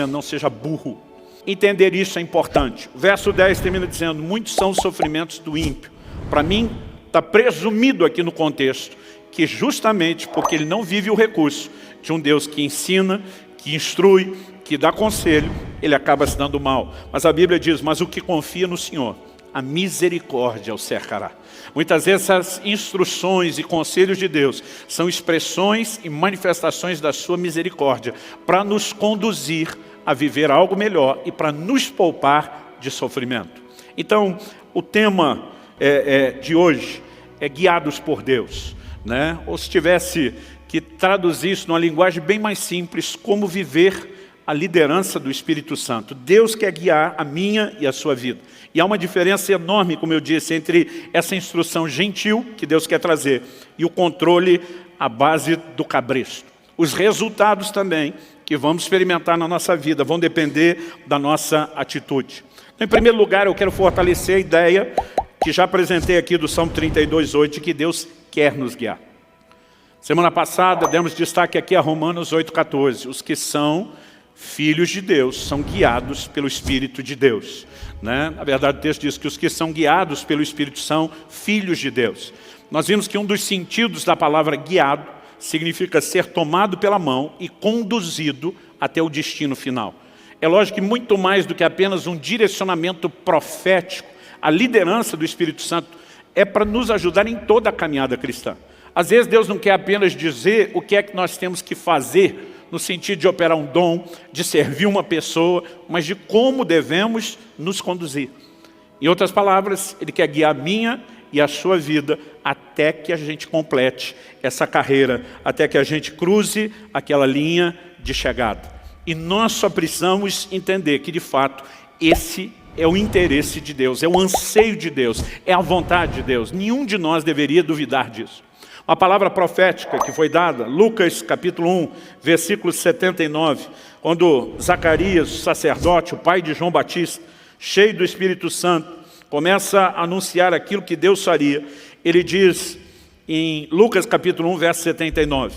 não seja burro. Entender isso é importante. O verso 10 termina dizendo, muitos são os sofrimentos do ímpio. Para mim, está presumido aqui no contexto, que justamente porque ele não vive o recurso de um Deus que ensina, que instrui, que dá conselho, ele acaba se dando mal. Mas a Bíblia diz, mas o que confia no Senhor, a misericórdia o cercará. Muitas vezes essas instruções e conselhos de Deus são expressões e manifestações da sua misericórdia para nos conduzir a viver algo melhor e para nos poupar de sofrimento. Então, o tema de hoje é guiados por Deus, né? Ou se tivesse que traduzir isso numa linguagem bem mais simples, como viver a liderança do Espírito Santo. Deus quer guiar a minha e a sua vida. E há uma diferença enorme, como eu disse, entre essa instrução gentil que Deus quer trazer e o controle à base do cabresto. Os resultados também que vamos experimentar na nossa vida vão depender da nossa atitude. Então, em primeiro lugar, eu quero fortalecer a ideia que já apresentei aqui do Salmo 32:8, de que Deus quer nos guiar. Semana passada, demos destaque aqui a Romanos 8:14. Os que são filhos de Deus são guiados pelo Espírito de Deus, né? Na verdade, o texto diz que os que são guiados pelo Espírito são filhos de Deus. Nós vimos que um dos sentidos da palavra guiado significa ser tomado pela mão e conduzido até o destino final. É lógico que muito mais do que apenas um direcionamento profético, a liderança do Espírito Santo é para nos ajudar em toda a caminhada cristã. Às vezes Deus não quer apenas dizer o que é que nós temos que fazer, no sentido de operar um dom, de servir uma pessoa, mas de como devemos nos conduzir. Em outras palavras, Ele quer guiar a minha e a sua vida até que a gente complete essa carreira, até que a gente cruze aquela linha de chegada. E nós só precisamos entender que, de fato, esse é o interesse de Deus, é o anseio de Deus, é a vontade de Deus. Nenhum de nós deveria duvidar disso. Uma palavra profética que foi dada, Lucas capítulo 1, versículo 79, quando Zacarias, o sacerdote, o pai de João Batista, cheio do Espírito Santo, começa a anunciar aquilo que Deus faria. Ele diz em Lucas capítulo 1, verso 79.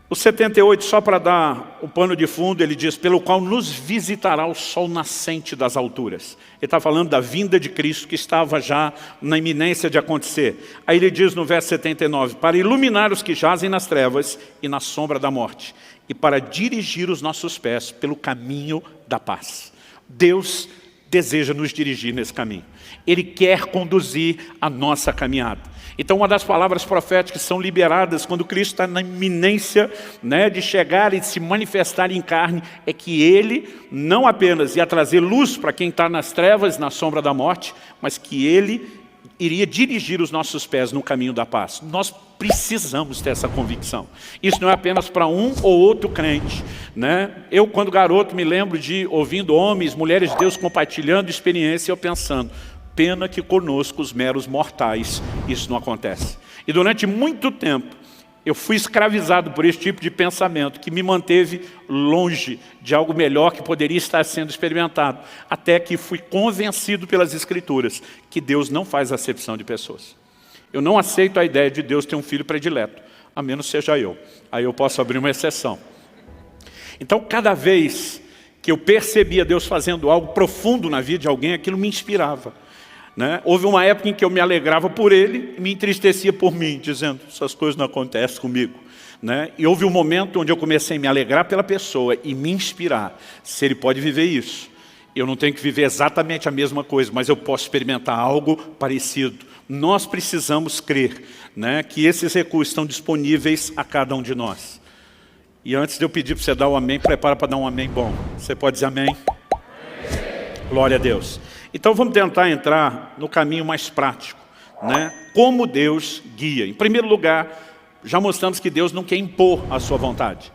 O 78, só para dar o pano de fundo, ele diz, pelo qual nos visitará o sol nascente das alturas. Ele está falando da vinda de Cristo que estava já na iminência de acontecer. Aí ele diz no verso 79, para iluminar os que jazem nas trevas e na sombra da morte, e para dirigir os nossos pés pelo caminho da paz. Deus deseja nos dirigir nesse caminho. Ele quer conduzir a nossa caminhada. Então, uma das palavras proféticas que são liberadas quando Cristo está na iminência, né, de chegar e de se manifestar em carne, é que Ele não apenas ia trazer luz para quem está nas trevas, na sombra da morte, mas que Ele iria dirigir os nossos pés no caminho da paz. Nós precisamos ter essa convicção. Isso não é apenas para um ou outro crente, né? Eu, quando garoto, me lembro de ouvindo homens, mulheres de Deus compartilhando experiência, eu pensando, pena que conosco, os meros mortais, isso não acontece. E durante muito tempo, eu fui escravizado por esse tipo de pensamento, que me manteve longe de algo melhor que poderia estar sendo experimentado, até que fui convencido pelas Escrituras que Deus não faz acepção de pessoas. Eu não aceito a ideia de Deus ter um filho predileto, a menos seja eu. Aí eu posso abrir uma exceção. Então, cada vez que eu percebia Deus fazendo algo profundo na vida de alguém, aquilo me inspirava. Né? Houve uma época em que eu me alegrava por ele e me entristecia por mim, dizendo, essas coisas não acontecem comigo. Né? E houve um momento onde eu comecei a me alegrar pela pessoa e me inspirar. Se ele pode viver isso, eu não tenho que viver exatamente a mesma coisa, mas eu posso experimentar algo parecido. Nós precisamos crer, né, que esses recursos estão disponíveis a cada um de nós. E antes de eu pedir para você dar um amém, prepara para dar um amém bom. Você pode dizer amém? Glória a Deus. Então vamos tentar entrar no caminho mais prático, né? Como Deus guia. Em primeiro lugar, já mostramos que Deus não quer impor a sua vontade.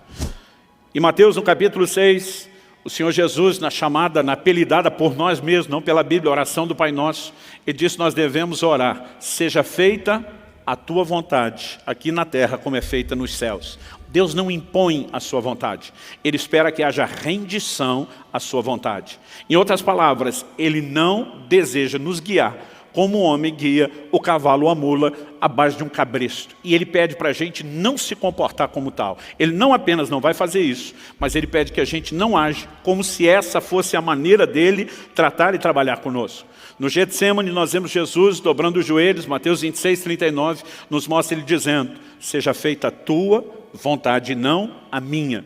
Em Mateus, no capítulo 6, o Senhor Jesus, na chamada, na apelidada por nós mesmos, não pela Bíblia, a oração do Pai Nosso, Ele disse que nós devemos orar, seja feita a tua vontade, aqui na terra como é feita nos céus. Deus não impõe a sua vontade. Ele espera que haja rendição à sua vontade. Em outras palavras, Ele não deseja nos guiar como o homem guia o cavalo ou a mula à base de um cabresto. E ele pede para a gente não se comportar como tal. Ele não apenas não vai fazer isso, mas ele pede que a gente não age como se essa fosse a maneira dele tratar e trabalhar conosco. No Getsemane nós vemos Jesus dobrando os joelhos, Mateus 26, 39, nos mostra ele dizendo: seja feita a tua vontade, não a minha.